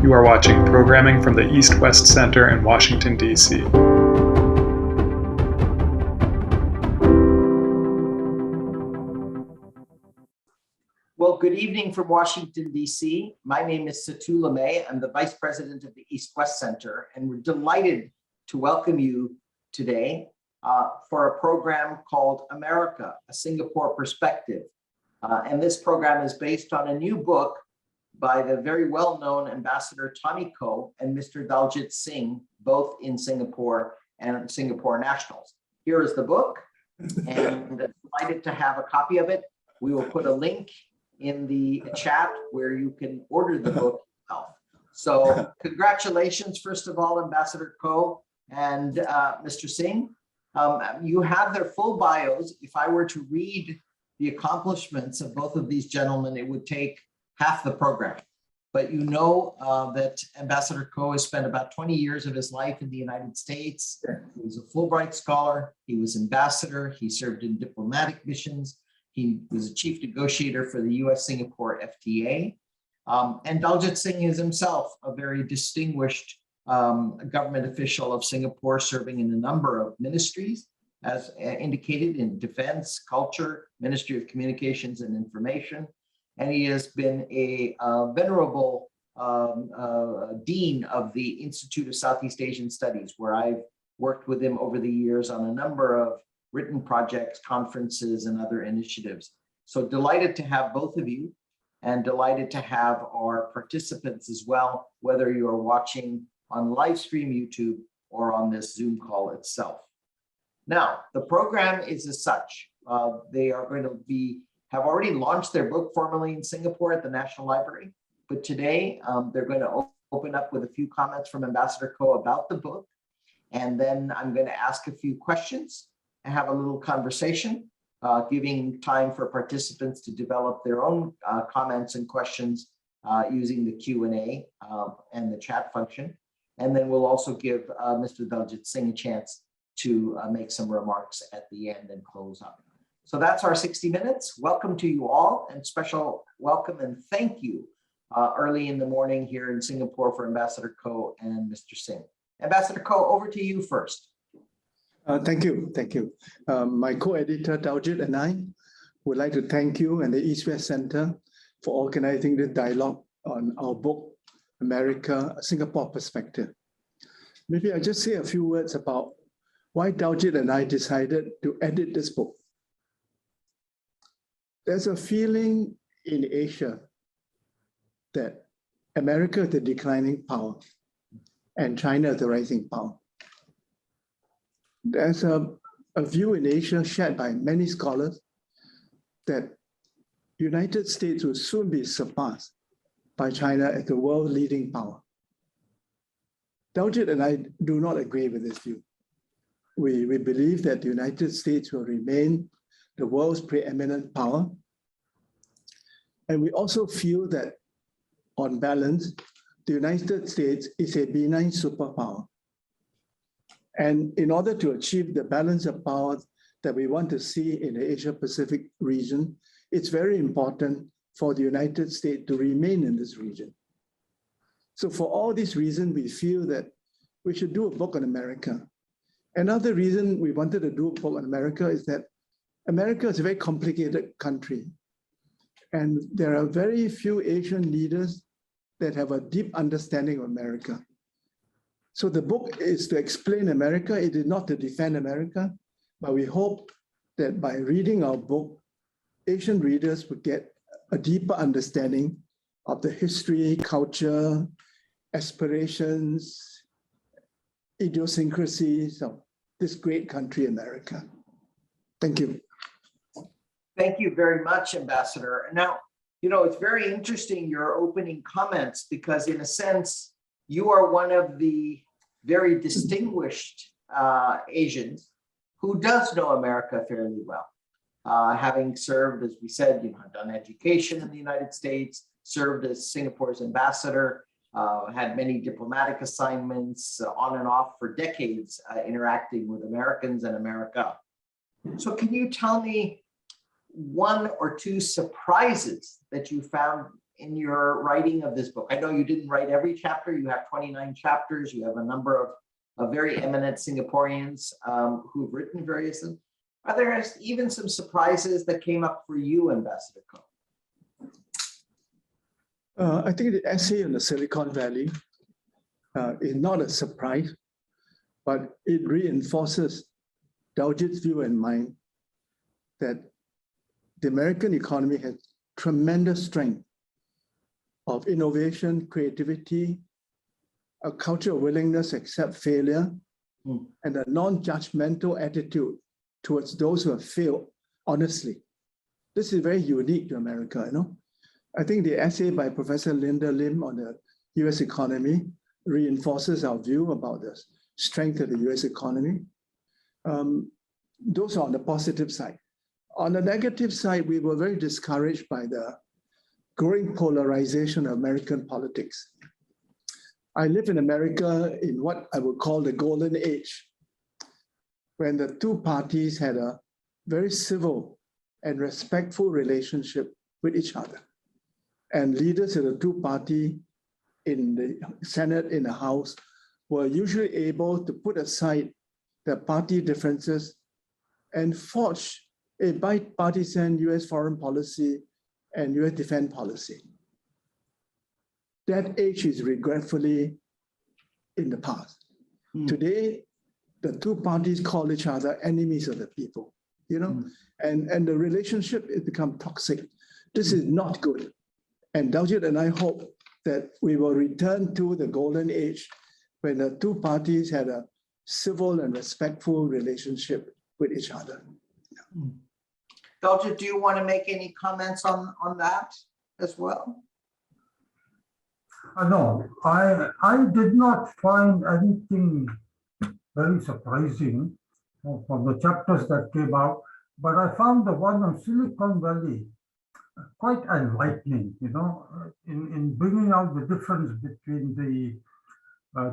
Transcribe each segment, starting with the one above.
You are watching programming from the East-West Center in Washington, D.C. Well, good evening from Washington, D.C. My name is Satu Limaye. I'm the Vice President of the East-West Center, and we're delighted to welcome you today for a program called America, a Singapore Perspective. And this program is based on a new book by the very well-known Ambassador Tommy Koh and Mr. Daljit Singh, both in Singapore and Singapore nationals. Here is the book, and delighted to have a copy of it. We will put a link in the chat where you can order the book yourself. So congratulations, first of all, Ambassador Koh and Mr. Singh. You have their full bios. If I were to read the accomplishments of both of these gentlemen, it would take half the program. But you know that Ambassador Koh has spent about 20 years of his life in the United States. He was a Fulbright scholar. He was ambassador. He served in diplomatic missions. He was a chief negotiator for the US-Singapore FTA. And Daljit Singh is himself a very distinguished government official of Singapore, serving in a number of ministries, as indicated in defense, culture, Ministry of Communications and Information. And he has been a venerable dean of the Institute of Southeast Asian Studies, where I've worked with him over the years on a number of written projects, conferences, and other initiatives. So delighted to have both of you, and delighted to have our participants as well, whether you are watching on live stream YouTube or on this Zoom call itself. Now, the program is as such. They are going to have already launched their book formally in Singapore at the National Library, but today they're going to open up with a few comments from Ambassador Koh about the book, and then I'm going to ask a few questions and have a little conversation, giving time for participants to develop their own comments and questions using the Q&A and the chat function. And then we'll also give Mr. Daljit Singh a chance to make some remarks at the end and close up. So that's our 60 minutes. Welcome to you all, and special welcome and thank you early in the morning here in Singapore for Ambassador Koh and Mr. Singh. Ambassador Koh, over to you first. Thank you. My co-editor Daljit and I would like to thank you and the East-West Center for organizing this dialogue on our book, America, a Singapore Perspective. Maybe I'll just say a few words about why Daljit and I decided to edit this book. There's a feeling in Asia that America is the declining power and China is the rising power. There's a view in Asia shared by many scholars that United States will soon be surpassed by China as the world leading power. Daljit and I do not agree with this view. We believe that the United States will remain the world's preeminent power. And we also feel that, on balance, the United States is a benign superpower. And in order to achieve the balance of power that we want to see in the Asia-Pacific region, it's very important for the United States to remain in this region. So for all these reasons, we feel that we should do a book on America. Another reason we wanted to do a book on America is that America is a very complicated country. And there are very few Asian leaders that have a deep understanding of America. So the book is to explain America. It is not to defend America, but we hope that by reading our book, Asian readers would get a deeper understanding of the history, culture, aspirations, idiosyncrasies of this great country, America. Thank you. Thank you very much, Ambassador. Now, you know, it's very interesting, your opening comments, because in a sense, you are one of the very distinguished Asians who does know America fairly well. Having served, as we said, done education in the United States, served as Singapore's ambassador, had many diplomatic assignments on and off for decades, interacting with Americans and America. So can you tell me one or two surprises that you found in your writing of this book? I know you didn't write every chapter. You have 29 chapters. You have a number of very eminent Singaporeans who've written various things. Are there even some surprises that came up for you, Ambassador Koh? I think the essay on the Silicon Valley is not a surprise, but it reinforces Daljit's view and mine that the American economy has tremendous strength of innovation, creativity, a culture of willingness to accept failure, and a non-judgmental attitude towards those who have failed honestly. This is very unique to America, you know. I think the essay by Professor Linda Lim on the US economy reinforces our view about the strength of the US economy. Those are on the positive side. On the negative side, we were very discouraged by the growing polarization of American politics. I live in America in what I would call the golden age, when the two parties had a very civil and respectful relationship with each other. And leaders of the two parties in the Senate, in the House, were usually able to put aside their party differences and forge a bipartisan US foreign policy and US defense policy. That age is regretfully in the past. Today, the two parties call each other enemies of the people, you know, and the relationship has become toxic. This is not good. And Daljit and I hope that we will return to the golden age when the two parties had a civil and respectful relationship with each other. Daljit, do you want to make any comments on that as well? No, I did not find anything very surprising from the chapters that came out, but I found the one on Silicon Valley quite enlightening, you know, in bringing out the difference between the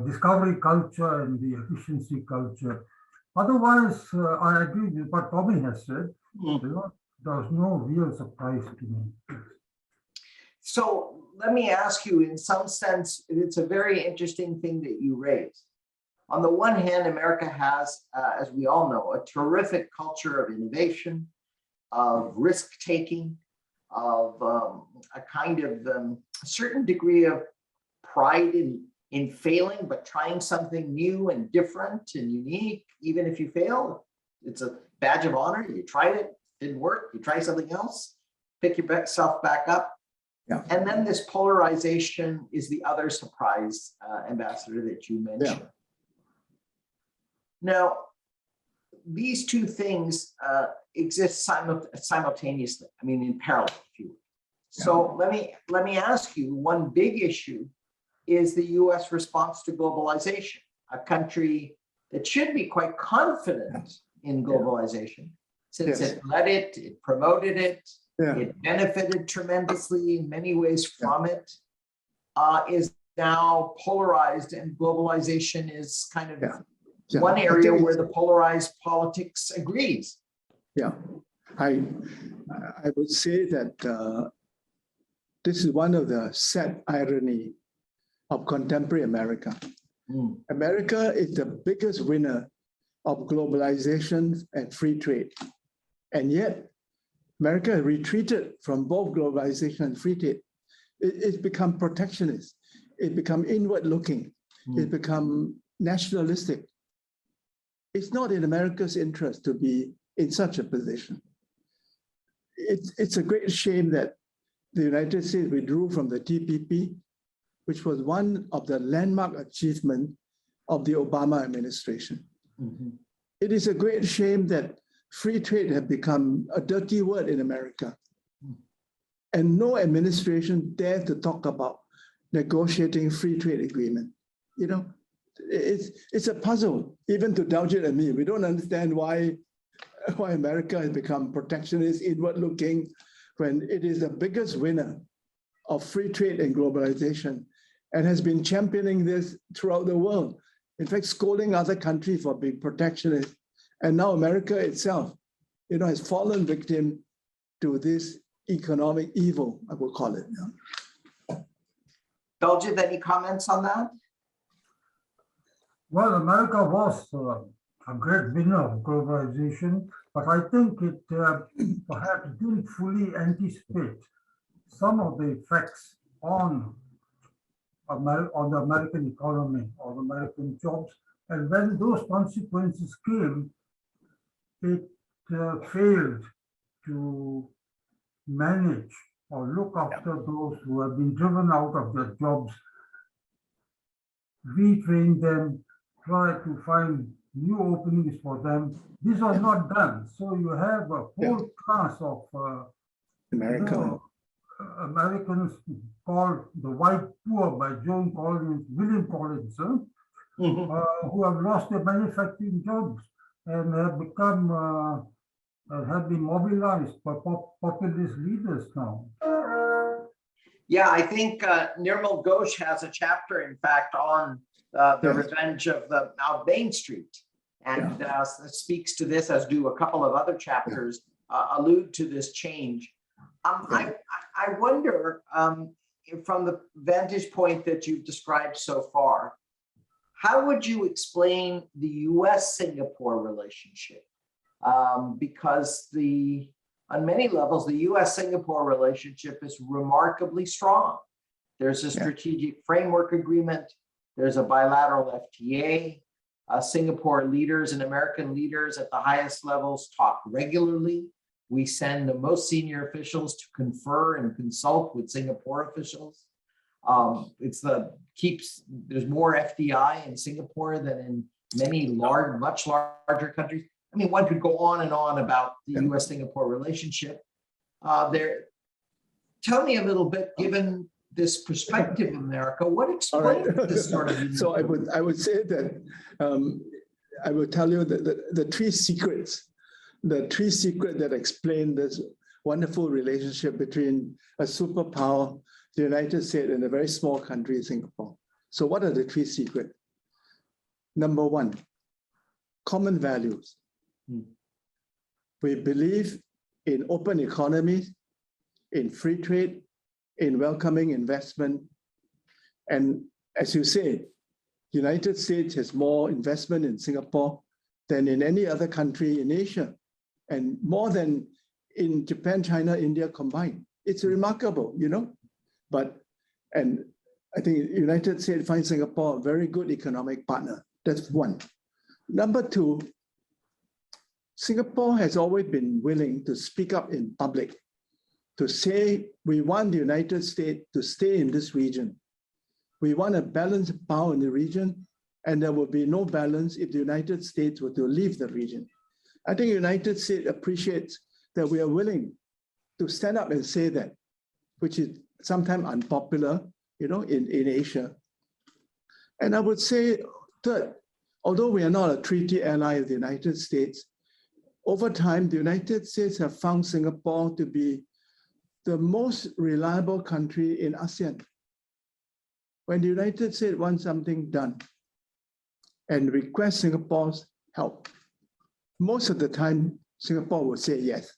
discovery culture and the efficiency culture. Otherwise, I agree with what Tommy has said. You know, there was no real surprise to me. So let me ask you, in some sense, it's a very interesting thing that you raised. On the one hand, America has, as we all know, a terrific culture of innovation, of risk-taking, of a kind of a certain degree of pride in failing, but trying something new and different and unique. Even if you fail, it's a badge of honor. You tried it, didn't work, you try something else, pick yourself back up. Yeah. And then this polarization is the other surprise, Ambassador, that you mentioned. Yeah. Now, these two things exist simultaneously, I mean, in parallel, if you will. So let me ask you, one big issue is the US response to globalization, a country that should be quite confident in globalization, since it led it, it promoted it, it benefited tremendously in many ways from it, is now polarized, and globalization is kind of one area where the polarized politics agrees. Yeah, I would say that this is one of the sad irony of contemporary America. America is the biggest winner of globalization and free trade. And yet, America retreated from both globalization and free trade. It's become protectionist. It's become inward-looking. It's become nationalistic. It's not in America's interest to be in such a position. It's a great shame that the United States withdrew from the TPP, which was one of the landmark achievements of the Obama administration. It is a great shame that free trade has become a dirty word in America. And no administration dares to talk about negotiating free trade agreement. You know, it's a puzzle, even to Daljit and me. We don't understand why America has become protectionist, inward-looking, when it is the biggest winner of free trade and globalization, and has been championing this throughout the world. In fact, scolding other countries for being protectionist. And now America itself, you know, has fallen victim to this economic evil, I would call it. Daljit, any comments on that? Well, America was a great winner of globalization, but I think it perhaps didn't fully anticipate some of the effects on the American economy or the American jobs. And when those consequences came, it failed to manage or look after those who have been driven out of their jobs, retrain them, try to find new openings for them. This was not done. So you have a whole class of America. Americans called the white poor by William Collins, who have lost their manufacturing jobs and have become have been mobilized by populist leaders now. Yeah, I think Nirmal Ghosh has a chapter, in fact, on the revenge of Main Street, and speaks to this, as do a couple of other chapters, allude to this change. I wonder, from the vantage point that you've described so far, how would you explain the US-Singapore relationship? Because on many levels, the US-Singapore relationship is remarkably strong. There's a strategic framework agreement. There's a bilateral FTA. Singapore leaders and American leaders at the highest levels talk regularly. We send the most senior officials to confer and consult with Singapore officials. There's more FDI in Singapore than in many much larger countries. I mean, one could go on and on about the US-Singapore relationship. Tell me a little bit, given this perspective in America, what explains this sort of? So I would say that I will tell you that the three secrets that explain this wonderful relationship between a superpower, the United States, and a very small country, Singapore. So what are the three secrets? Number one, common values. We believe in open economies, in free trade, in welcoming investment. And as you say, the United States has more investment in Singapore than in any other country in Asia, and more than in Japan, China, India combined. It's remarkable, you know? And I think the United States finds Singapore a very good economic partner. That's one. Number two, Singapore has always been willing to speak up in public, to say we want the United States to stay in this region. We want a balanced power in the region, and there will be no balance if the United States were to leave the region. I think the United States appreciates that we are willing to stand up and say that, which is sometimes unpopular, you know, in Asia. And I would say, third, although we are not a treaty ally of the United States, over time, the United States have found Singapore to be the most reliable country in ASEAN. When the United States wants something done and requests Singapore's help, most of the time, Singapore will say yes.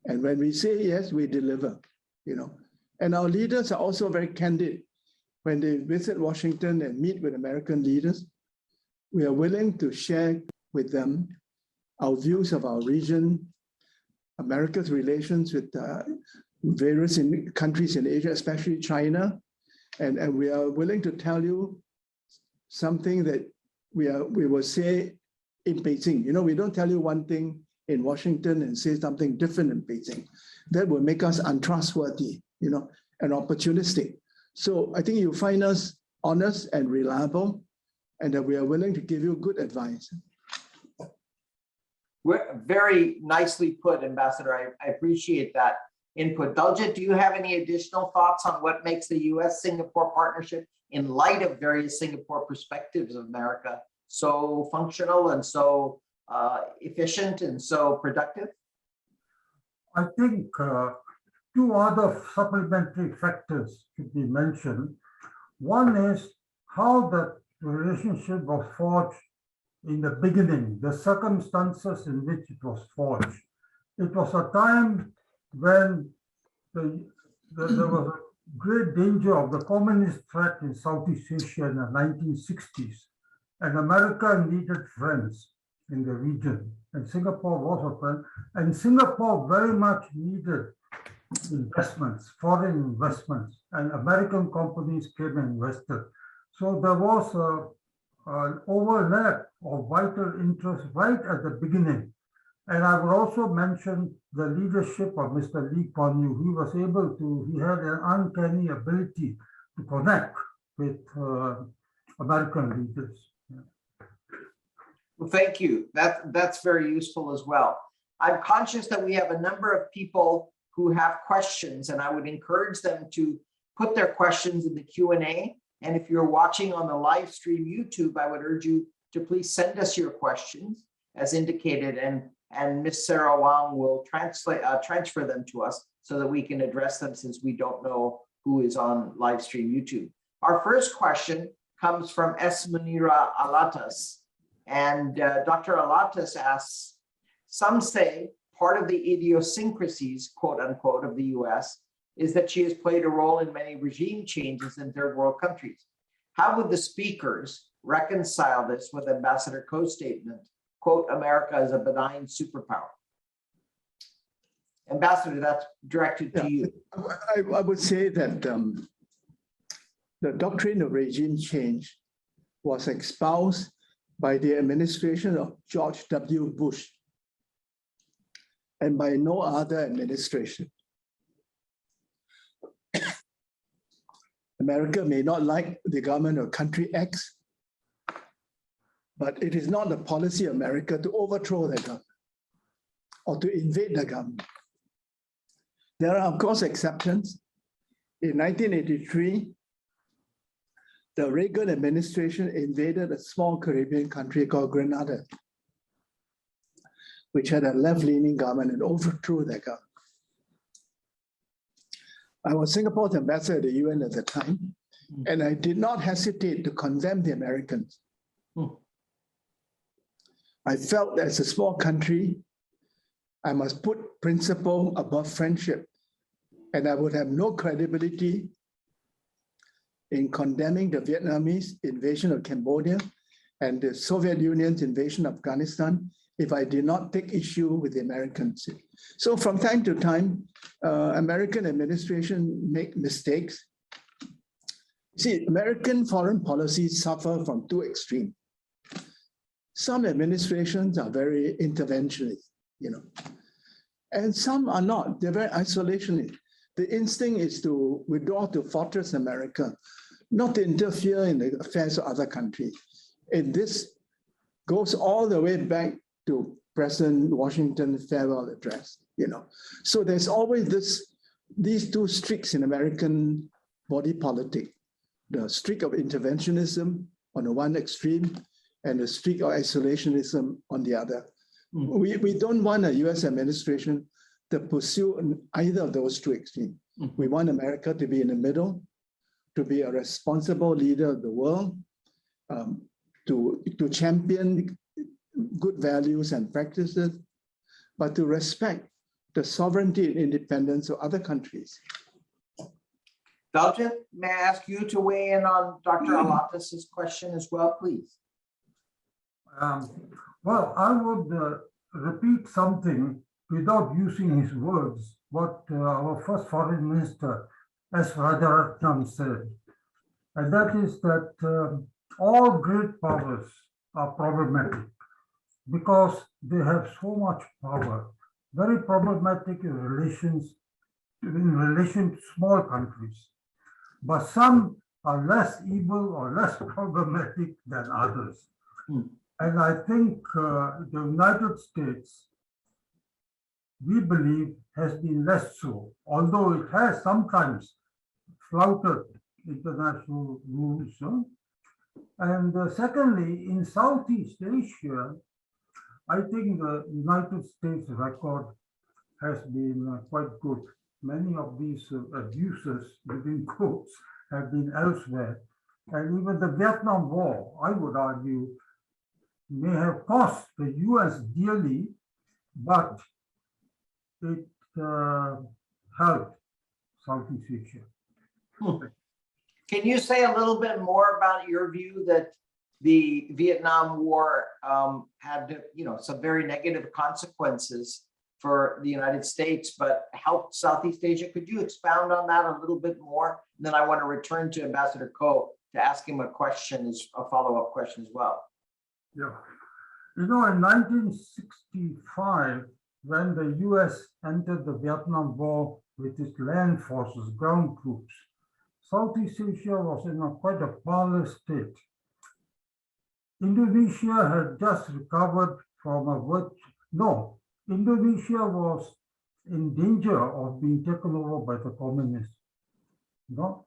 And when we say yes, we deliver, you know. And our leaders are also very candid. When they visit Washington and meet with American leaders, we are willing to share with them our views of our region, America's relations with various countries in Asia, especially China. And we are willing to tell you something that we will say in Beijing. You know, we don't tell you one thing in Washington and say something different in Beijing. That will make us untrustworthy, you know, and opportunistic. So I think you'll find us honest and reliable, and that we are willing to give you good advice. We're very nicely put, Ambassador. I appreciate that input. Daljit, do you have any additional thoughts on what makes the US-Singapore partnership, in light of various Singapore perspectives of America, so functional and so efficient and so productive? I think two other supplementary factors should be mentioned. One is how the relationship was forged in the beginning, the circumstances in which it was forged. It was a time when there was great danger of the communist threat in Southeast Asia in the 1960s, and America needed friends in the region, and Singapore was a friend, and Singapore very much needed investments, foreign investments, and American companies came and invested. So there was an overlap of vital interest right at the beginning. And I would also mention the leadership of Mr. Lee Kuan Yew. He had an uncanny ability to connect with American leaders. Well, thank you. That's very useful as well. I'm conscious that we have a number of people who have questions, and I would encourage them to put their questions in the Q&A. And if you're watching on the live stream YouTube, I would urge you to please send us your questions as indicated, and Ms. Sarah Wang will transfer them to us so that we can address them, since we don't know who is on live stream YouTube. Our first question comes from S. Munira Alatas. And Dr. Alatas asks, some say part of the idiosyncrasies, quote unquote, of the US is that she has played a role in many regime changes in third world countries. How would the speakers reconcile this with Ambassador Koh's statement, quote, America is a benign superpower? Ambassador, that's directed to you. I would say that the doctrine of regime change was espoused by the administration of George W. Bush and by no other administration. America may not like the government of country X, but it is not the policy of America to overthrow the government or to invade the government. There are, of course, exceptions. In 1983, the Reagan administration invaded a small Caribbean country called Grenada, which had a left-leaning government, and overthrew that government. I was Singapore's ambassador at the UN at the time, and I did not hesitate to condemn the Americans. I felt as a small country, I must put principle above friendship, and I would have no credibility in condemning the Vietnamese invasion of Cambodia and the Soviet Union's invasion of Afghanistan if I did not take issue with the Americans. So from time to time, American administration make mistakes. See, American foreign policies suffer from two extremes. Some administrations are very interventionist, and some are not. They're very isolationist. The instinct is to withdraw to Fortress America, not to interfere in the affairs of other countries. And this goes all the way back to President Washington's farewell address, So there's always these two streaks in American body politic, the streak of interventionism on the one extreme and the streak of isolationism on the other. We don't want a US administration to pursue either of those two extremes. We want America to be in the middle, to be a responsible leader of the world, to champion good values and practices, but to respect the sovereignty and independence of other countries. Daljit, may I ask you to weigh in on Dr. Alatas' question as well, please? Well, I would repeat something without using his words, what our first foreign minister, S. Rajaratnam, said. And that is that all great powers are problematic because they have so much power. Very problematic in relation to small countries. But some are less evil or less problematic than others. And I think the United States, we believe, has been less so, although it has sometimes flouted international rules. And secondly, in Southeast Asia, I think the United States record has been quite good. Many of these abuses, within quotes, have been elsewhere. And even the Vietnam War, I would argue, may have cost the US dearly, but it helped Southeast Asia. Can you say a little bit more about your view that the Vietnam War had, some very negative consequences for the United States, but helped Southeast Asia? Could you expound on that a little bit more? And then I want to return to Ambassador Ko to ask him a follow-up question as well. Yeah. In 1965, when the US entered the Vietnam War with its land forces, ground troops, Southeast Asia was in quite a parlous state. Indonesia had just recovered from Indonesia was in danger of being taken over by the communists. The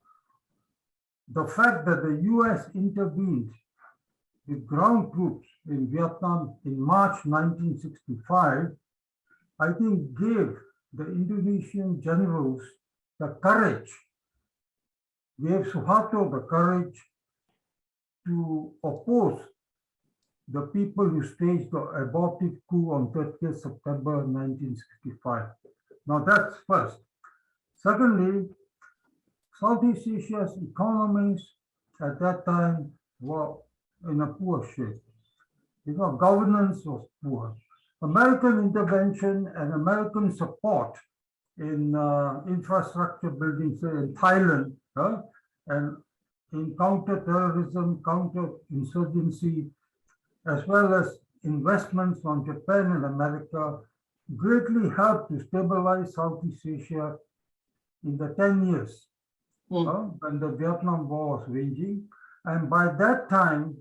fact that the US intervened with ground troops in Vietnam in March 1965, I think gave the Indonesian generals the courage, gave Suharto the courage to oppose the people who staged the abortive coup on 30th September 1965. Now that's first. Secondly, Southeast Asia's economies at that time were in a poor shape. Governance was poor. American intervention and American support in infrastructure building, say in Thailand, and in counter-terrorism, counter-insurgency, as well as investments from Japan and America, greatly helped to stabilize Southeast Asia in the 10 years when the Vietnam War was raging. And by that time,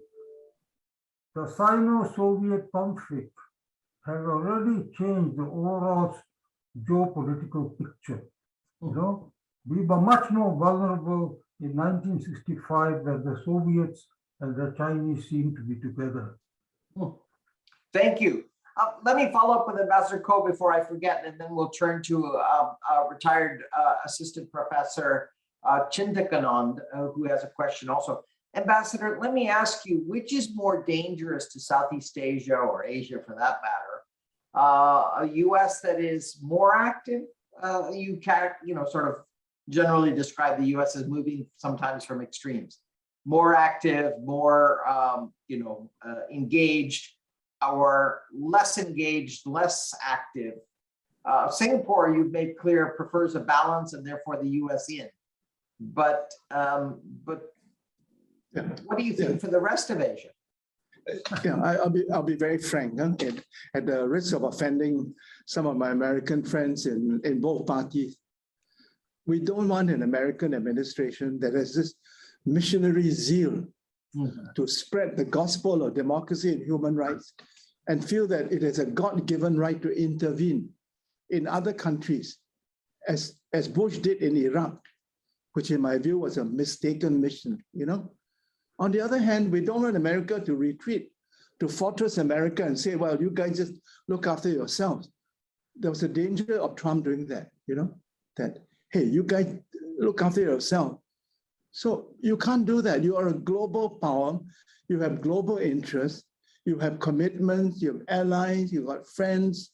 the Sino-Soviet conflict had already changed the overall geopolitical picture. We were much more vulnerable in 1965 when the Soviets and the Chinese seemed to be together. Thank you. Let me follow up with Ambassador Ko before I forget, and then we'll turn to a retired assistant professor, Chintakanand, who has a question also. Ambassador, let me ask you, which is more dangerous to Southeast Asia or Asia for that matter? A US that is more active? You can, sort of generally describe the US as moving sometimes from extremes. More active, more, engaged, or less engaged, less active. Singapore, you've made clear, prefers a balance and therefore the US in. But what do you think for the rest of Asia? Yeah, I'll be very frank. At the risk of offending some of my American friends in both parties, we don't want an American administration that has this missionary zeal to spread the gospel of democracy and human rights and feel that it is a God-given right to intervene in other countries, as Bush did in Iraq, which in my view was a mistaken mission, On the other hand, we don't want America to retreat to Fortress America and say, well, you guys just look after yourselves. There was a danger of Trump doing that, that, hey, you guys look after yourself. So you can't do that. You are a global power. You have global interests. You have commitments. You have allies. You've got friends.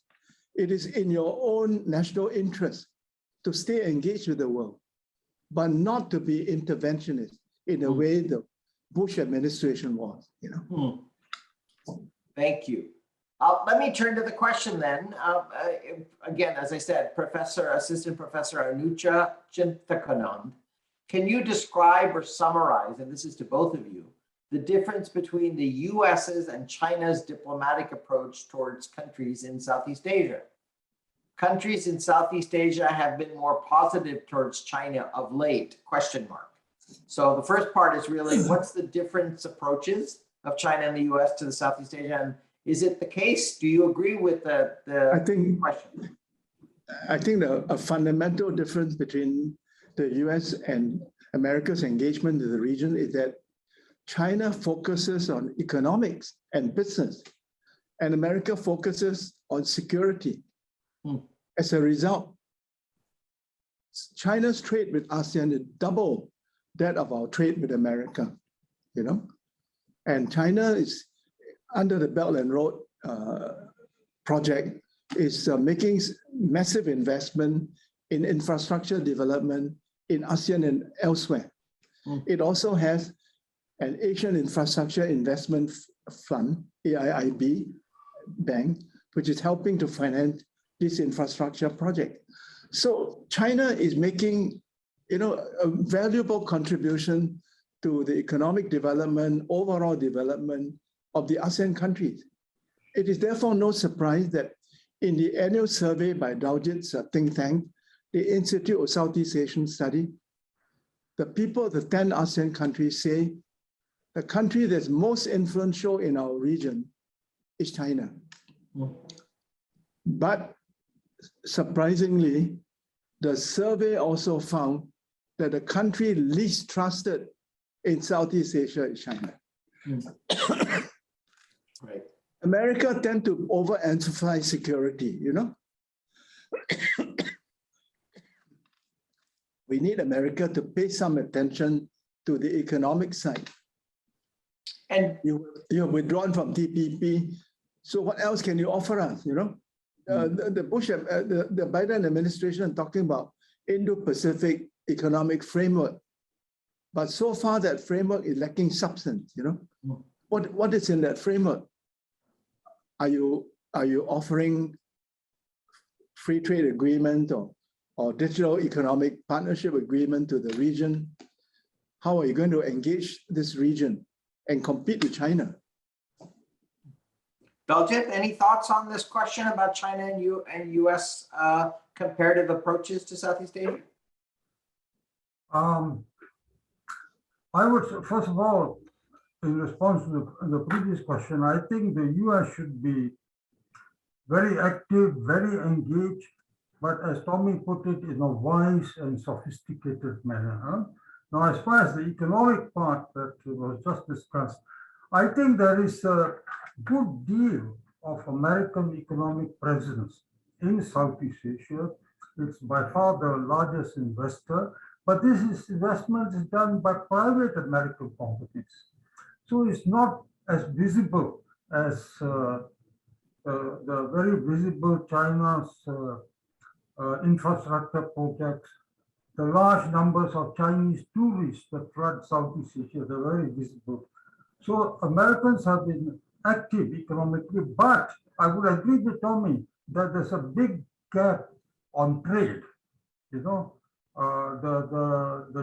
It is in your own national interest to stay engaged with the world, but not to be interventionist in the way the Bush administration was. Thank you. Let me turn to the question then. Again, as I said, Assistant Professor Anucha Chintakanand. Can you describe or summarize, and this is to both of you, the difference between the US's and China's diplomatic approach towards countries in Southeast Asia? Countries in Southeast Asia have been more positive towards China of late, ? So the first part is really, what's the different approaches of China and the US to the Southeast Asia? And is it the case? Do you agree with the question? I think a fundamental difference between the US and America's engagement in the region is that China focuses on economics and business, and America focuses on security. As a result, China's trade with ASEAN is double that of our trade with America, And China is, under the Belt and Road project, is making massive investment in infrastructure development in ASEAN and elsewhere. It also has an Asian Infrastructure Investment Fund, AIIB bank, which is helping to finance this infrastructure project. So China is making, a valuable contribution to the economic development, overall development of the ASEAN countries. It is therefore no surprise that in the annual survey by Daljit's think tank, the Institute of Southeast Asian Study, the people of the 10 ASEAN countries say the country that's most influential in our region is China. But surprisingly, the survey also found that the country least trusted in Southeast Asia is China. Right. America tend to overemphasize security, We need America to pay some attention to the economic side. And you're withdrawn from TPP, so what else can you offer us, the Biden administration talking about Indo-Pacific economic framework, but so far that framework is lacking substance, What is in that framework? Are you offering free trade agreement or digital economic partnership agreement to the region? How are you going to engage this region and compete with China? Daljit, any thoughts on this question about China and US comparative approaches to Southeast Asia? I would, first of all, in response to the previous question, I think the US should be very active, very engaged, but as Tommy put it, in a wise and sophisticated manner. Now, as far as the economic part that was just discussed, I think there is a good deal of American economic presence in Southeast Asia. It's by far the largest investor, but this investment is done by private American companies. So it's not as visible as the very visible China's infrastructure projects, the large numbers of Chinese tourists that flood Southeast Asia, they're very visible. So Americans have been active economically, but I would agree with Tommy that there's a big gap on trade. The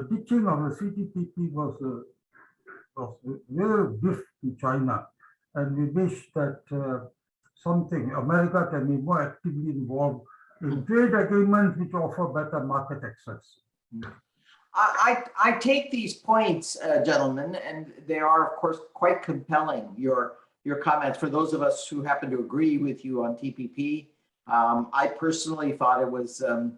ditching of the CTPP was a real gift to China, and we wish that America can be more actively involved in trade agreements which offer better market access. I take these points, gentlemen, and they are, of course, quite compelling, your comments. For those of us who happen to agree with you on TPP, I personally thought it was, an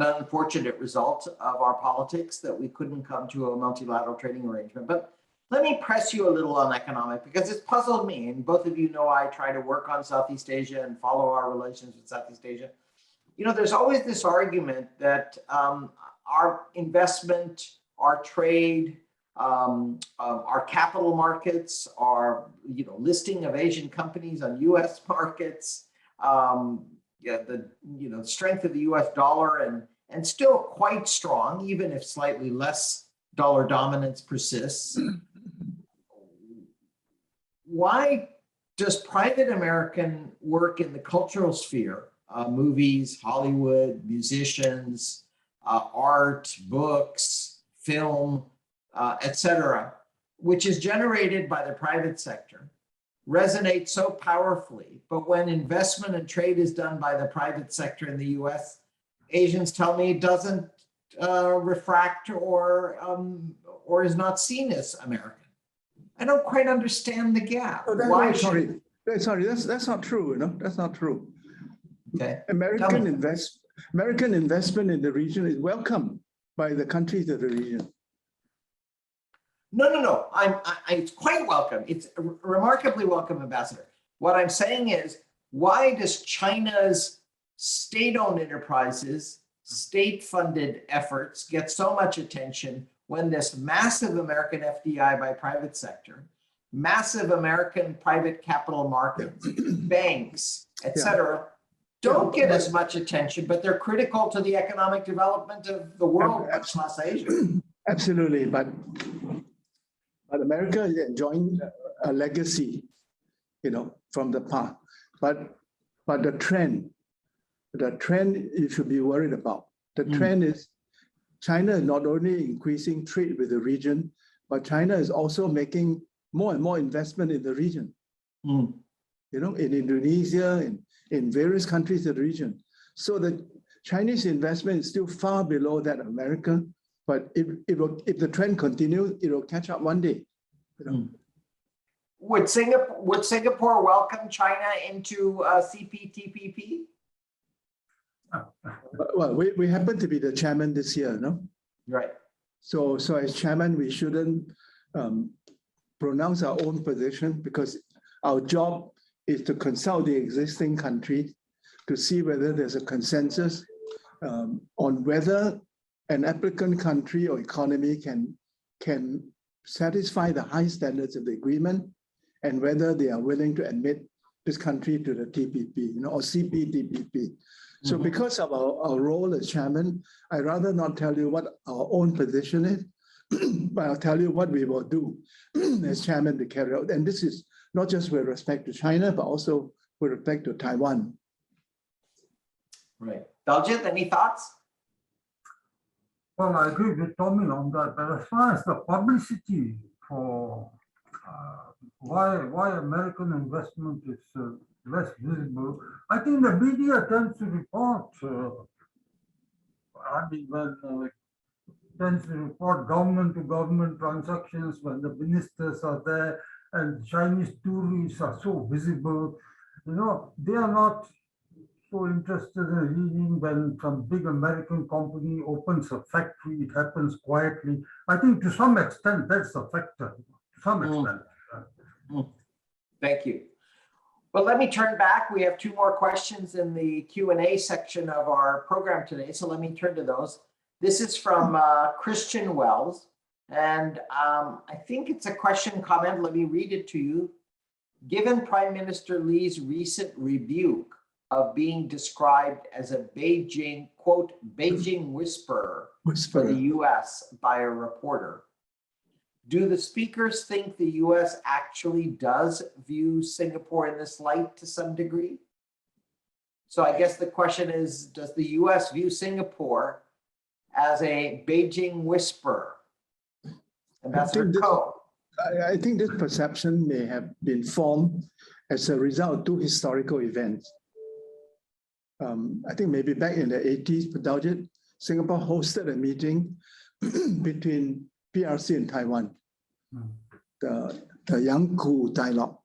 unfortunate result of our politics that we couldn't come to a multilateral trading arrangement. But let me press you a little on economic, because it's puzzled me, and both of you know I try to work on Southeast Asia and follow our relations with Southeast Asia. There's always this argument that our investment, our trade, our capital markets, our listing of Asian companies on U.S. markets, the strength of the U.S. dollar and still quite strong, even if slightly less dollar dominance persists. Why does private American work in the cultural sphere, movies, Hollywood, musicians, art, books, film, etc., which is generated by the private sector, resonate so powerfully, but when investment and trade is done by the private sector in the US, Asians tell me it doesn't refract or is not seen as American? I don't quite understand the gap. Oh, sorry, that's not true. That's not true. Okay. American investment in the region is welcome by the countries of the region. No. It's quite welcome. It's remarkably welcome, Ambassador. What I'm saying is, why does China's state-owned enterprises, state-funded efforts get so much attention when this massive American FDI by private sector, massive American private capital markets, banks, etc., don't get as much attention, but they're critical to the economic development of the world, much less Asia. Absolutely, but America is enjoying a legacy, from the past. But the trend you should be worried about. The trend is China is not only increasing trade with the region, but China is also making more and more investment in the region. In Indonesia, in various countries in the region. So the Chinese investment is still far below that of America, but if the trend continues, it will catch up one day. Would Singapore welcome China into CPTPP? Well, we happen to be the chairman this year, no? Right. So as chairman, we shouldn't pronounce our own position because our job is to consult the existing countries to see whether there's a consensus on whether an applicant country or economy can satisfy the high standards of the agreement and whether they are willing to admit this country to the TPP, or CPTPP. So because of our role as chairman, I'd rather not tell you what our own position is, but I'll tell you what we will do as chairman to carry out. And this is not just with respect to China, but also with respect to Taiwan. Right. Daljit, any thoughts? Well, I agree with Tommy on that, but as far as the publicity for why American investment is less visible, I think the media tends to report, tends to report government-to-government transactions when the ministers are there and Chinese tourists are so visible. They are not so interested in reading when some big American company opens a factory, it happens quietly. I think to some extent that's a factor, to some extent. Thank you. Well, let me turn back. We have two more questions in the Q&A section of our program today, so let me turn to those. This is from Christian Wells, and I think it's a question comment. Let me read it to you. Given Prime Minister Lee's recent rebuke of being described as a Beijing, quote, Beijing whisperer for the US by a reporter, do the speakers think the US actually does view Singapore in this light to some degree? So I guess the question is, does the US view Singapore as a Beijing whisperer? Ambassador Ko. I think this perception may have been formed as a result of two historical events. I think maybe back in the 80s, Daljit, Singapore hosted a meeting between PRC and Taiwan, the Yangkou dialogue,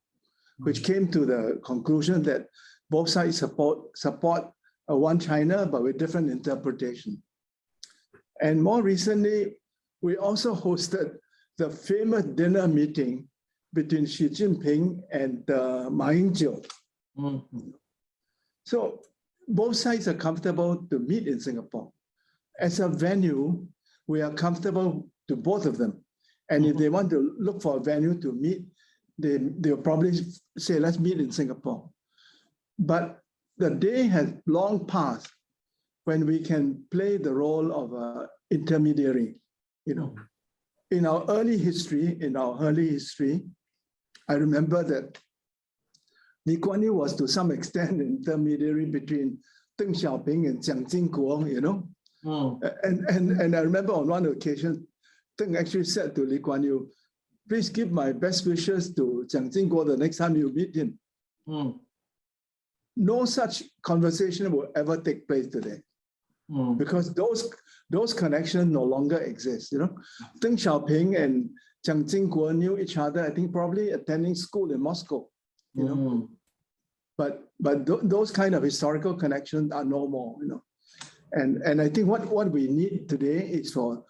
which came to the conclusion that both sides support one China, but with different interpretation. And more recently, we also hosted the famous dinner meeting between Xi Jinping and Ma Ying-jeou. So both sides are comfortable to meet in Singapore. As a venue, we are comfortable to both of them. And if they want to look for a venue to meet, they'll probably say, let's meet in Singapore. But the day has long passed when we can play the role of an intermediary. In our early history, I remember that Lee Kuan Yew was to some extent an intermediary between Deng Xiaoping and Jiang Jingguo, And I remember on one occasion, Deng actually said to Lee Kuan Yew, please give my best wishes to Jiang Jingguo the next time you meet him. No such conversation will ever take place today. Because those connections no longer exist. Deng Xiaoping and Jiang Jingguo knew each other, I think probably attending school in Moscow. But those kind of historical connections are no more. And I think what we need today is for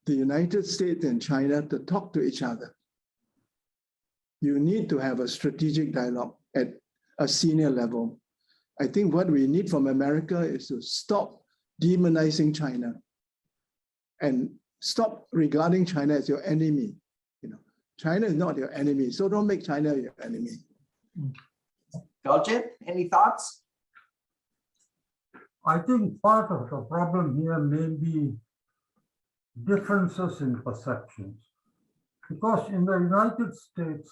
the United States and China to talk to each other. You need to have a strategic dialogue at a senior level. I think what we need from America is to stop demonizing China and stop regarding China as your enemy. China is not your enemy, so don't make China your enemy. Daljit, any thoughts? I think part of the problem here may be differences in perceptions. Because in the United States,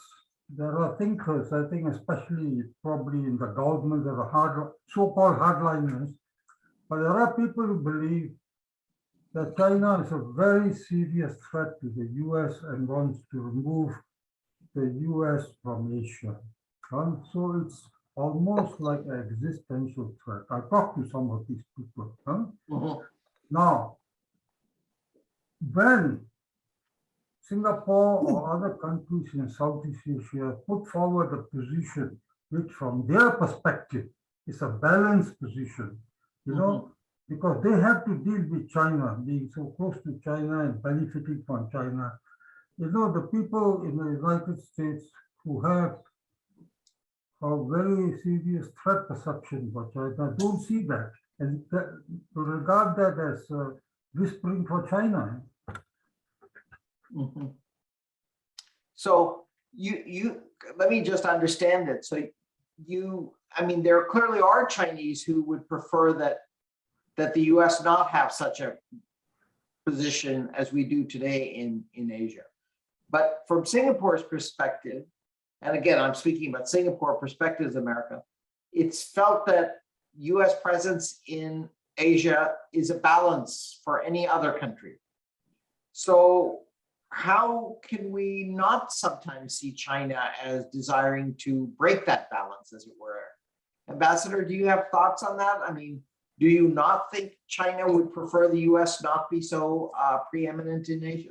there are thinkers, I think especially probably in the government, there are so-called hardliners, but there are people who believe that China is a very serious threat to the US and wants to remove the US from Asia. So it's almost like an existential threat. I talked to some of these people. Now, when Singapore or other countries in Southeast Asia put forward a position which from their perspective is a balanced position, you know, because they have to deal with China, being so close to China and benefiting from China. You know, the people in the United States who have a very serious threat perception for China don't see that and regard that as whispering for China. So let me just understand it. So I mean, there clearly are Chinese who would prefer that the US not have such a position as we do today in Asia. But from Singapore's perspective, and again, I'm speaking about Singapore perspective as America, it's felt that US presence in Asia is a balance for any other country. So how can we not sometimes see China as desiring to break that balance, as it were? Ambassador, do you have thoughts on that? I mean, do you not think China would prefer the US not be so preeminent in Asia?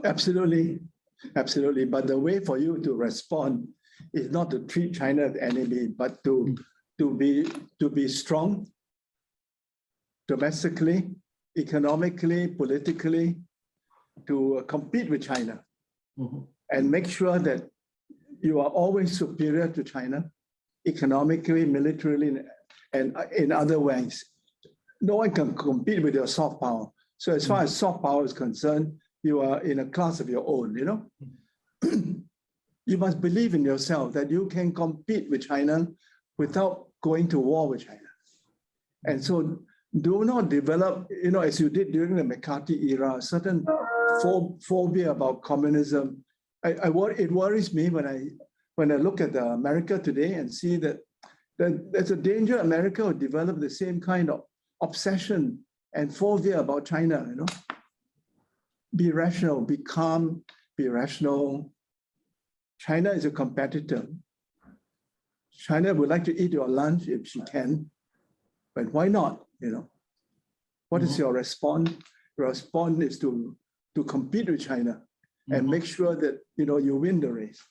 Absolutely, absolutely. But the way for you to respond is not to treat China as enemy, but to be strong domestically, economically, politically, to compete with China and make sure that you are always superior to China, economically, militarily, and in other ways. No one can compete with your soft power. So as far as soft power is concerned, you are in a class of your own, you know? You must believe in yourself that you can compete with China without going to war with China. And so do not develop, you know, as you did during the McCarthy era, a certain phobia about communism. It worries me when I look at America today and see that there's a danger America will develop the same kind of obsession and phobia about China, you know. Be rational, be calm, be rational. China is a competitor. China would like to eat your lunch if she can, but why not, you know? What is your response? Your response is to compete with China and make sure that, you know, you win the race.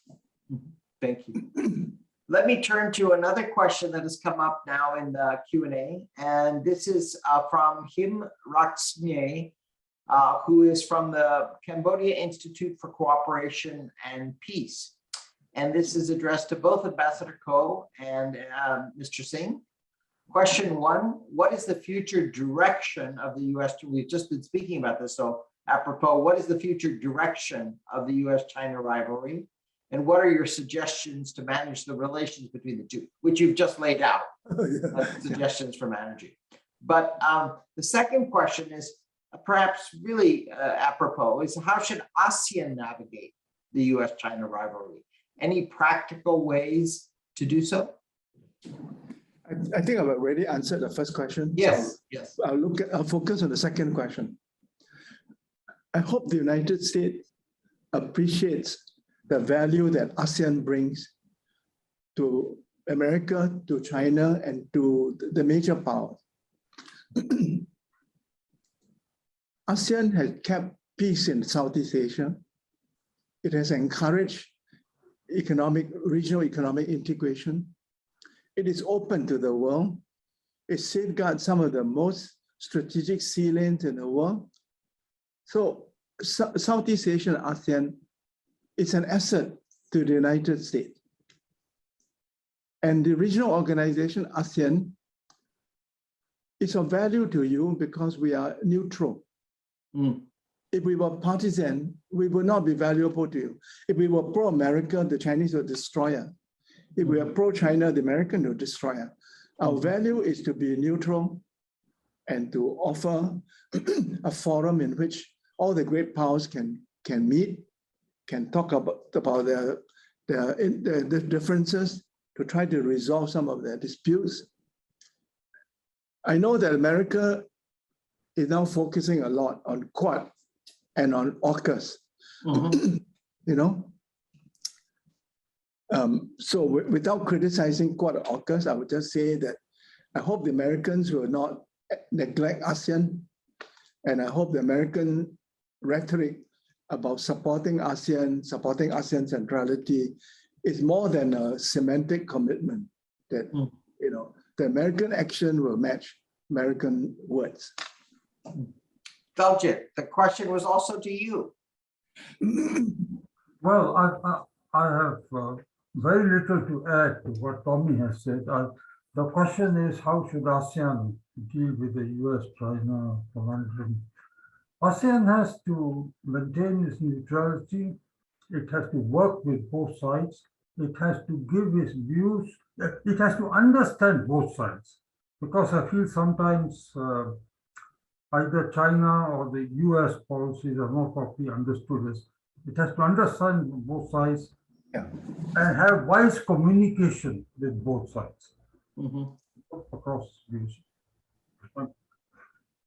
Thank you. Let me turn to another question that has come up now in the Q&A, and this is from Him Raksmye, who is from the Cambodia Institute for Cooperation and Peace. And this is addressed to both Ambassador Ko and Mr. Singh. Question one, what is the future direction of the US? We've just been speaking about this, so apropos, what is the future direction of the US-China rivalry? And what are your suggestions to manage the relations between the two, which you've just laid out, suggestions for managing. But the second question is perhaps really apropos, is how should ASEAN navigate the US-China rivalry? Any practical ways to do so? I think I've already answered the first question. Yes, so yes. I'll focus on the second question. I hope the United States appreciates the value that ASEAN brings to America, to China, and to the major powers. ASEAN has kept peace in Southeast Asia. It has encouraged regional economic integration. It is open to the world. It safeguards some of the most strategic sea lanes in the world. So Southeast Asian ASEAN is an asset to the United States. And the regional organization ASEAN is of value to you because we are neutral. If we were partisan, we would not be valuable to you. If we were pro-America, the Chinese would destroy us. If we are pro-China, the American will destroy us. Our value is to be neutral and to offer a forum in which all the great powers can meet, can talk about their differences to try to resolve some of their disputes. I know that America is now focusing a lot on Quad and on AUKUS, you know. So without criticizing Quad or AUKUS, I would just say that I hope the Americans will not neglect ASEAN, and I hope the American rhetoric about supporting ASEAN centrality is more than a semantic commitment that, you know, the American action will match American words. Daljit, the question was also to you. Well, I have very little to add to what Tommy has said. The question is, how should ASEAN deal with the US-China conundrum? ASEAN has to maintain its neutrality. It has to work with both sides. It has to give its views. It has to understand both sides. Because I feel sometimes either China or the US policies are not properly understood. It has to understand both sides and have wise communication with both sides across views.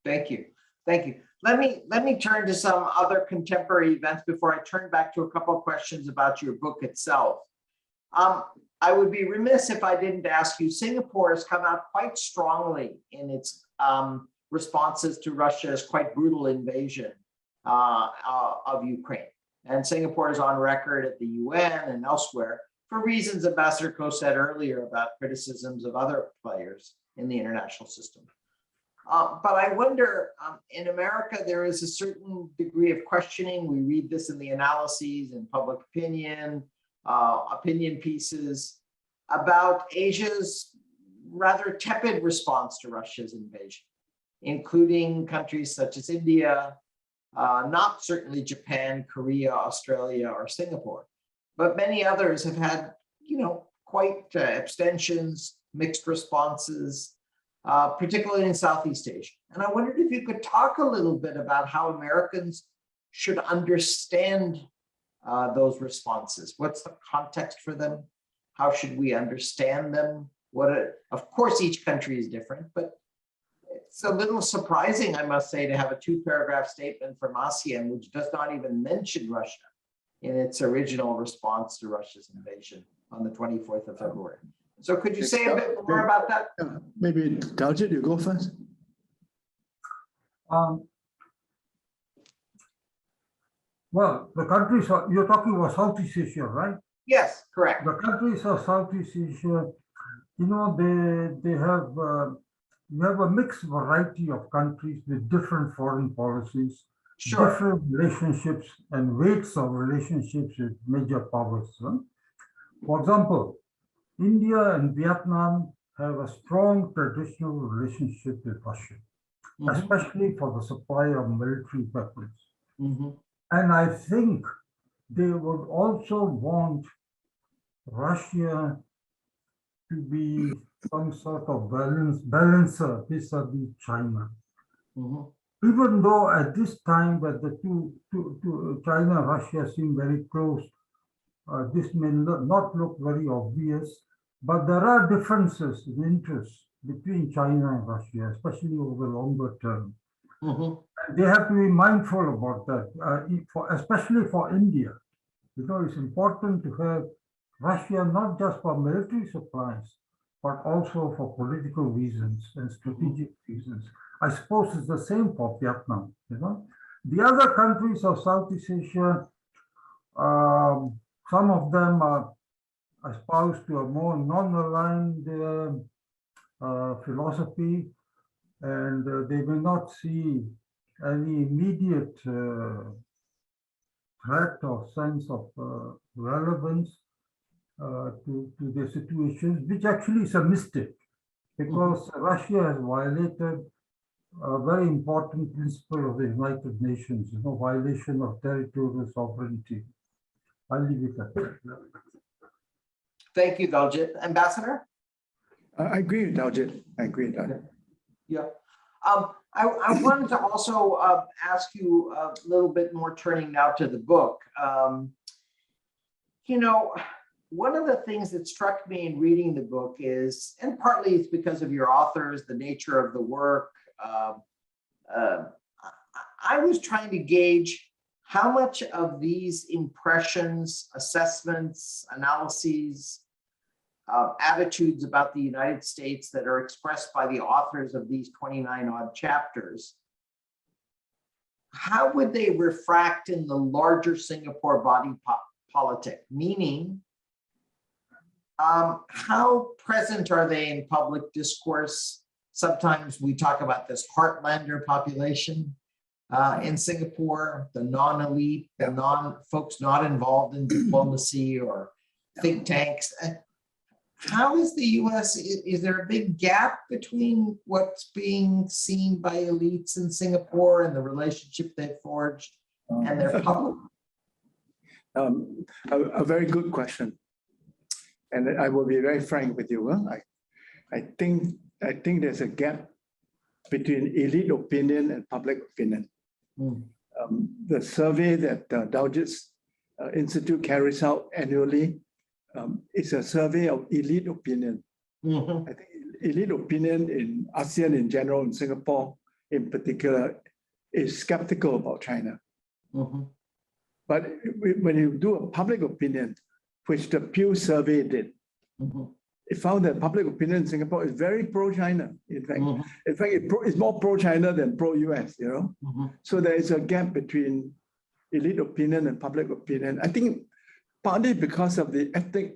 Thank you. Thank you. Let me turn to some other contemporary events before I turn back to a couple of questions about your book itself. I would be remiss if I didn't ask you, Singapore has come out quite strongly in its responses to Russia's quite brutal invasion of Ukraine. And Singapore is on record at the UN and elsewhere for reasons Ambassador Koh said earlier about criticisms of other players in the international system. But I wonder, in America, there is a certain degree of questioning. We read this in the analyses and public opinion, opinion pieces about Asia's rather tepid response to Russia's invasion, including countries such as India, not certainly Japan, Korea, Australia, or Singapore, but many others have had, you know, quite abstentions, mixed responses, particularly in Southeast Asia. And I wondered if you could talk a little bit about how Americans should understand those responses. What's the context for them? How should we understand them? Of course, each country is different, but it's a little surprising, I must say, to have a 2-paragraph statement from ASEAN, which does not even mention Russia in its original response to Russia's invasion on the 24th of February. So could you say a bit more about that? Maybe Daljit, you go first. Well, the countries, you're talking about Southeast Asia, right? Yes, correct. The countries of Southeast Asia, you know, they have, you have a mixed variety of countries with different foreign policies, different relationships and weights of relationships with major powers. Huh? For example, India and Vietnam have a strong traditional relationship with Russia, especially for the supply of military weapons. And I think they would also want Russia to be some sort of balancer vis-a-vis China. Even though at this time that the two China and Russia seem very close, this may not look very obvious, but there are differences in interests between China and Russia, especially over the longer term. They have to be mindful about that, especially for India. You know, it's important to have Russia not just for military supplies, but also for political reasons and strategic reasons. I suppose it's the same for Vietnam. You know, the other countries of Southeast Asia, some of them are espoused to a more non-aligned philosophy, and they will not see any immediate threat or sense of relevance to the situation, which actually is a mistake, because Russia has violated a very important principle of the United Nations, you know, violation of territorial sovereignty. I'll leave it at that. Thank you, Daljit. Ambassador? I agree with Daljit. I agree with Daljit. Yeah. I wanted to also ask you a little bit more, turning now to the book. You know, one of the things that struck me in reading the book is, and partly it's because of your authors, the nature of the work, I was trying to gauge how much of these impressions, assessments, analyses, attitudes about the United States that are expressed by the authors of these 29 odd chapters, how would they refract in the larger Singapore body politic? Meaning, how present are they in public discourse? Sometimes we talk about this heartlander population in Singapore, the non-elite, the non-folks not involved in diplomacy or think tanks. How is the US, is there a big gap between what's being seen by elites in Singapore and the relationship they've forged and their public? A very good question. And I will be very frank with you. I think there's a gap between elite opinion and public opinion. The survey that Daljit's Institute carries out annually is a survey of elite opinion. I think elite opinion in ASEAN in general, in Singapore in particular, is skeptical about China. But when you do a public opinion, which the Pew survey did, it found that public opinion in Singapore is very pro-China. In fact, it's more pro-China than pro-US, you know? So there is a gap between elite opinion and public opinion. I think partly because of the ethnic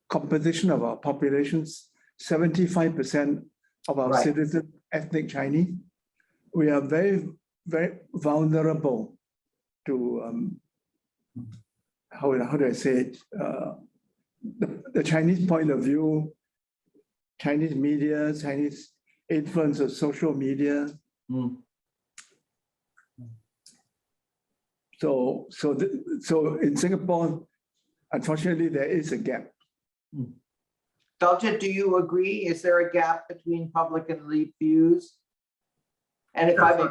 composition of our populations, 75% of our citizens ethnic Chinese. We are very, very vulnerable to, how do I say it? The Chinese point of view, Chinese media, Chinese influence of social media. So in Singapore, unfortunately, there is a gap. Daljit, do you agree? Is there a gap between public and elite views? And if I may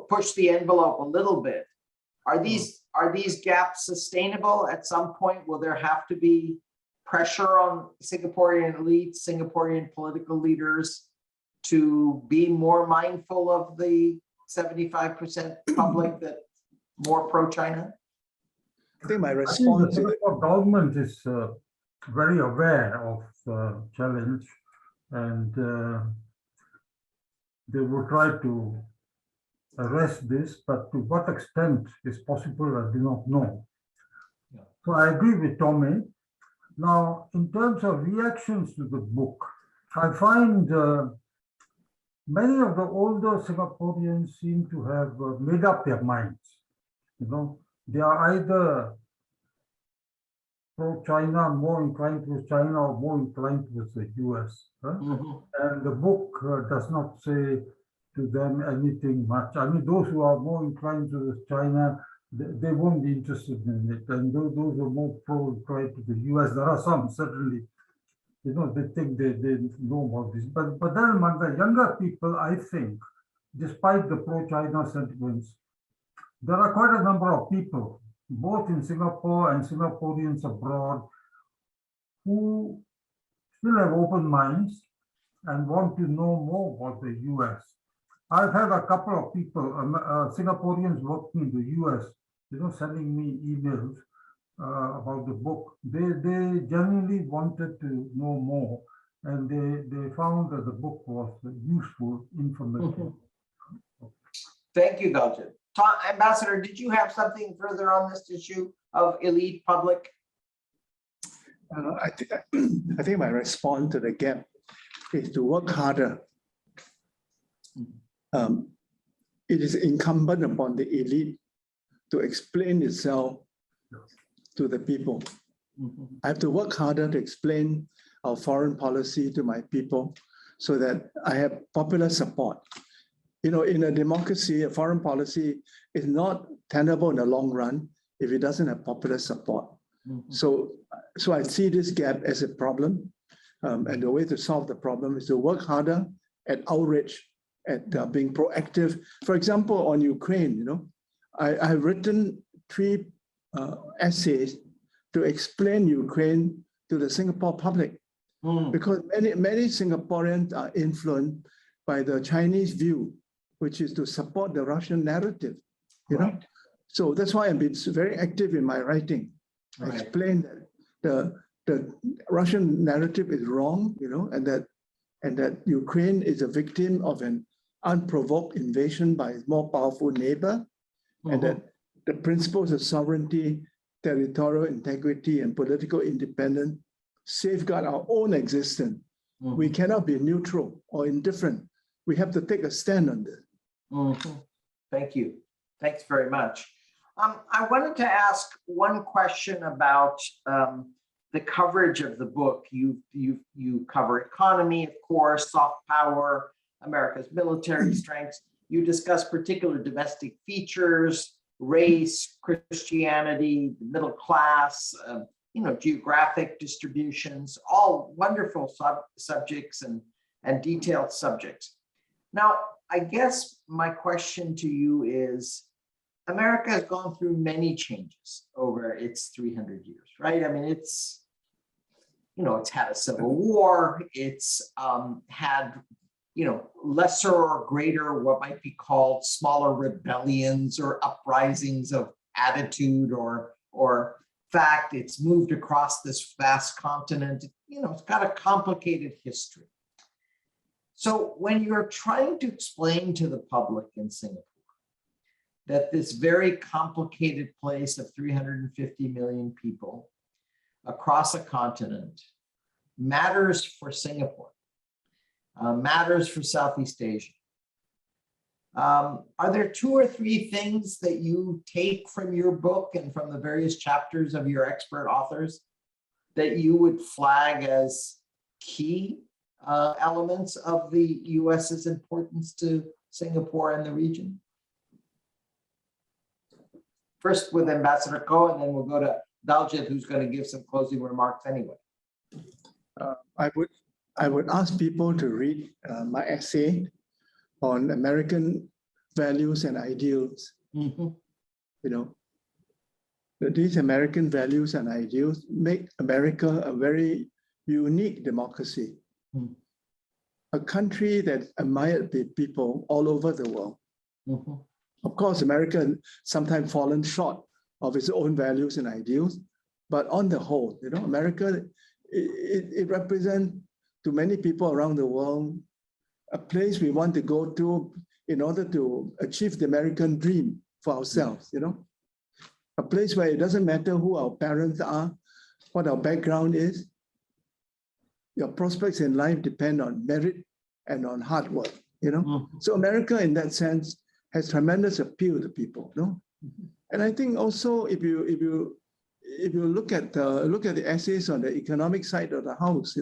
push the envelope a little bit, are these gaps sustainable at some point? Will there have to be pressure on Singaporean elites, Singaporean political leaders to be more mindful of the 75% public that more pro-China? I think my response to the government is very aware of the challenge, and they will try to arrest this, but to what extent is possible, I do not know. So I agree with Tommy. Now, in terms of reactions to the book, I find many of the older Singaporeans seem to have made up their minds. You know, they are either pro-China, more inclined towards China, or more inclined towards the US. And the book does not say to them anything much. I mean, those who are more inclined towards China, they won't be interested in it. And those who are more pro-inclined to the US, there are some, certainly, you know, they think they know about this. But then among the younger people, I think, despite the pro-China sentiments, there are quite a number of people, both in Singapore and Singaporeans abroad, who still have open minds and want to know more about the US. I've had a couple of people, Singaporeans working in the US, you know, sending me emails about the book. They genuinely wanted to know more, and they found that the book was useful information. Thank you, Daljit. Ambassador, did you have something further on this issue of elite public? I think my response to the gap is to work harder. It is incumbent upon the elite to explain itself to the people. I have to work harder to explain our foreign policy to my people so that I have popular support. You know, in a democracy, a foreign policy is not tenable in the long run if it doesn't have popular support. So I see this gap as a problem. And the way to solve the problem is to work harder at outreach, at being proactive. For example, on Ukraine, I've written 3 essays to explain Ukraine to the Singapore public, because many Singaporeans are influenced by the Chinese view, which is to support the Russian narrative, Right. So that's why I've been very active in my writing. I Right. explain that the Russian narrative is wrong, and that Ukraine is a victim of an unprovoked invasion by its more powerful neighbor, and that the principles of sovereignty, territorial integrity, and political independence safeguard our own existence. We cannot be neutral or indifferent. We have to take a stand on this. Thank you. Thanks very much. I wanted to ask one question about the coverage of the book. You cover economy, of course, soft power, America's military strengths. You discuss particular domestic features, race, Christianity, the middle class, geographic distributions, all wonderful subjects and detailed subjects. Now, I guess my question to you is, America has gone through many changes over its 300 years, right? I mean, it's had a civil war, it's had, lesser or greater, what might be called smaller rebellions or uprisings of attitude or fact. It's moved across this vast continent. It's got a complicated history. So when you're trying to explain to the public in Singapore that this very complicated place of 350 million people across a continent matters for Singapore, matters for Southeast Asia, are there 2 or 3 things that you take from your book and from the various chapters of your expert authors that you would flag as key elements of the US's importance to Singapore and the region? First with Ambassador Koh, and then we'll go to Daljit, who's going to give some closing remarks anyway. I would ask people to read my essay on American values and ideals. These American values and ideals make America a very unique democracy, a country that's admired by people all over the world. Of course, America sometimes fallen short of its own values and ideals, but on the whole, America, it represents to many people around the world a place we want to go to in order to achieve the American dream for ourselves, a place where it doesn't matter who our parents are, what our background is. Your prospects in life depend on merit and on hard work, So America, in that sense, has tremendous appeal to people, And I think also if you look at the essays on the economic side of the house,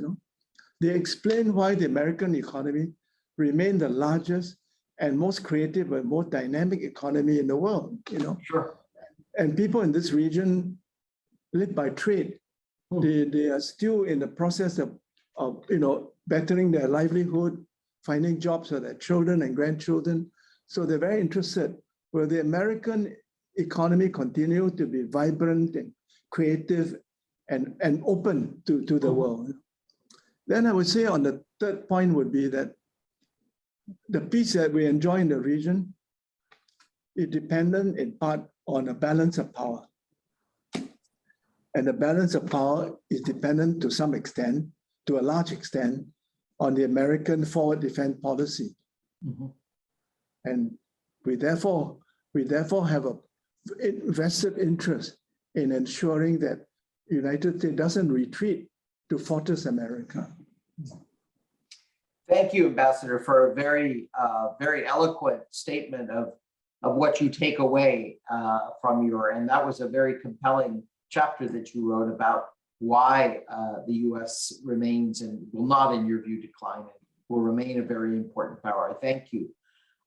they explain why the American economy remains the largest and most creative and most dynamic economy in the world, Sure. And people in this region live by trade. They are still in the process of bettering their livelihood, finding jobs for their children and grandchildren. So they're very interested. Will the American economy continue to be vibrant and creative and open to the world? Then I would say on the third point would be that the peace that we enjoy in the region is dependent in part on a balance of power. And the balance of power is dependent to some extent, to a large extent, on the American forward defense policy. And we therefore have a vested interest in ensuring that the United States doesn't retreat to fortress America. Thank you, Ambassador, for a very, very eloquent statement of what you take away from and that was a very compelling chapter that you wrote about why the US remains and will not, in your view, decline and will remain a very important power. I thank you.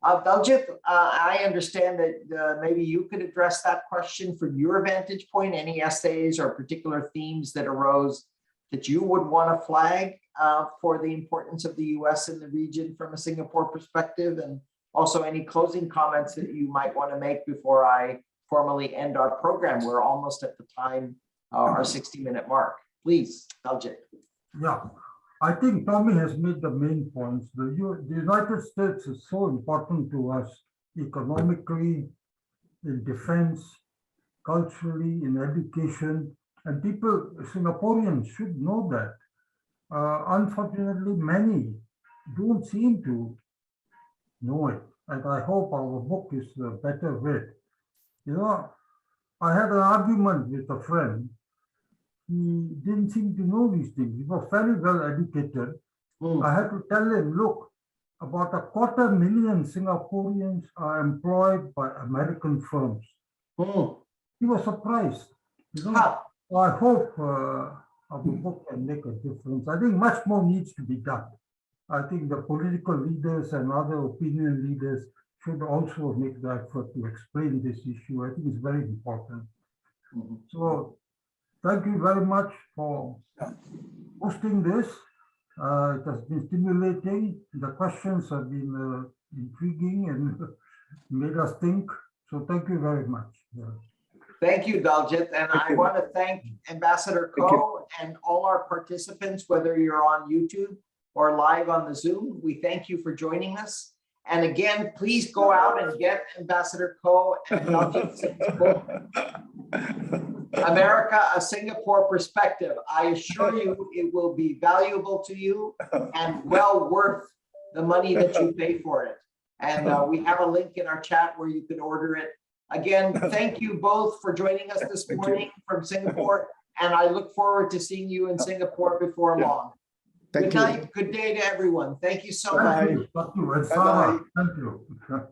Daljit, I understand that maybe you could address that question from your vantage point, any essays or particular themes that arose that you would want to flag for the importance of the US in the region from a Singapore perspective? And also any closing comments that you might want to make before I formally end our program? We're almost at the time, our 60-minute mark. Please, Daljit. Yeah, I think Tommy has made the main points. The United States is so important to us economically, in defense, culturally, in education, and people, Singaporeans should know that. Unfortunately, many don't seem to know it, and I hope our book is a better way. You know, I had an argument with a friend. He didn't seem to know these things. He was very well educated. I had to tell him, look, about 250,000 Singaporeans are employed by American firms. He was surprised. You know, I hope our book can make a difference. I think much more needs to be done. I think the political leaders and other opinion leaders should also make the effort to explain this issue. I think it's very important. So thank you very much for hosting this. It has been stimulating. The questions have been intriguing and made us think. So thank you very much. Thank you, Daljit. And I want to thank Ambassador Ko and all our participants, whether you're on YouTube or live on the Zoom. We thank you for joining us. And again, please go out and get Ambassador Ko and Daljit Singh's book, America, A Singapore Perspective. I assure you it will be valuable to you and well worth the money that you pay for it. And we have a link in our chat where you can order it. Again, thank you both for joining us this morning from Singapore. And I look forward to seeing you in Singapore before long. Good night, good day to everyone. Thank you so much. Thank you. Thank you.